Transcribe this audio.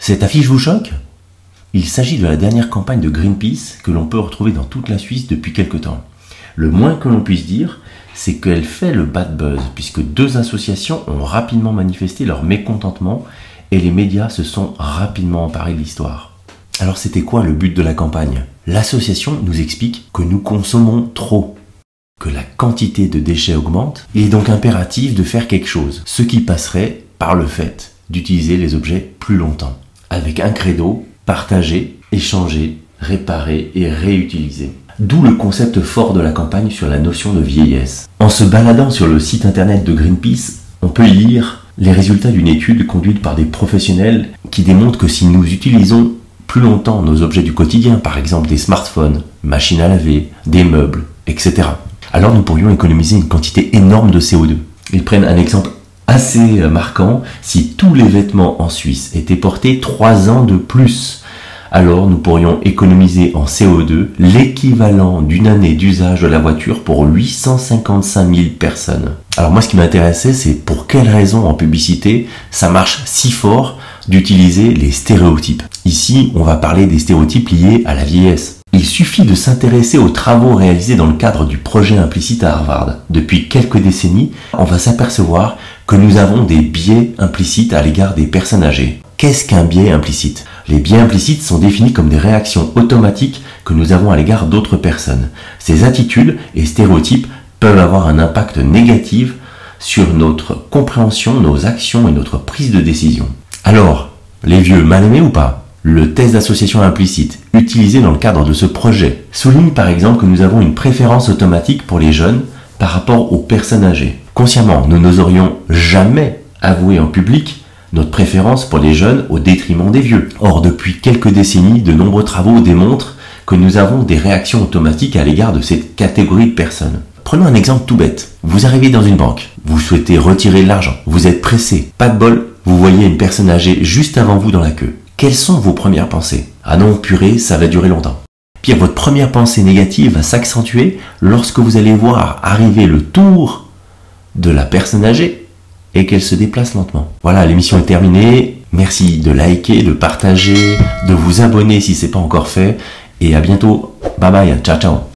Cette affiche vous choque? Il s'agit de la dernière campagne de Greenpeace que l'on peut retrouver dans toute la Suisse depuis quelque temps. Le moins que l'on puisse dire, c'est qu'elle fait le bad buzz, puisque deux associations ont rapidement manifesté leur mécontentement et les médias se sont rapidement emparés de l'histoire. Alors c'était quoi le but de la campagne? L'association nous explique que nous consommons trop, que la quantité de déchets augmente. Il est donc impératif de faire quelque chose, ce qui passerait par le fait d'utiliser les objets plus longtemps, avec un credo: partager, échanger, réparer et réutiliser. D'où le concept fort de la campagne sur la notion de vieillesse. En se baladant sur le site internet de Greenpeace, on peut y lire les résultats d'une étude conduite par des professionnels qui démontrent que si nous utilisons plus longtemps nos objets du quotidien, par exemple des smartphones, machines à laver, des meubles, etc., alors nous pourrions économiser une quantité énorme de CO2. Ils prennent un exemple assez marquant: si tous les vêtements en Suisse étaient portés 3 ans de plus, alors nous pourrions économiser en CO2 l'équivalent d'une année d'usage de la voiture pour 855 000 personnes. Alors moi, ce qui m'intéressait, c'est pour quelles raisons en publicité ça marche si fort d'utiliser les stéréotypes. Ici, on va parler des stéréotypes liés à la vieillesse. Il suffit de s'intéresser aux travaux réalisés dans le cadre du projet implicite à Harvard. Depuis quelques décennies, on va s'apercevoir que nous avons des biais implicites à l'égard des personnes âgées. Qu'est-ce qu'un biais implicite? Les biais implicites sont définis comme des réactions automatiques que nous avons à l'égard d'autres personnes. Ces attitudes et stéréotypes peuvent avoir un impact négatif sur notre compréhension, nos actions et notre prise de décision. Alors, les vieux, mal aimés ou pas? Le test d'association implicite, utilisé dans le cadre de ce projet, souligne par exemple que nous avons une préférence automatique pour les jeunes par rapport aux personnes âgées. Consciemment, nous n'oserions jamais avouer en public notre préférence pour les jeunes au détriment des vieux. Or, depuis quelques décennies, de nombreux travaux démontrent que nous avons des réactions automatiques à l'égard de cette catégorie de personnes. Prenons un exemple tout bête. Vous arrivez dans une banque, vous souhaitez retirer de l'argent, vous êtes pressé, pas de bol, vous voyez une personne âgée juste avant vous dans la queue. Quelles sont vos premières pensées? Ah non, purée, ça va durer longtemps. Pire, votre première pensée négative va s'accentuer lorsque vous allez voir arriver le tour de la personne âgée et qu'elle se déplace lentement. Voilà, l'émission est terminée. Merci de liker, de partager, de vous abonner si ce n'est pas encore fait. Et à bientôt. Bye bye, ciao ciao.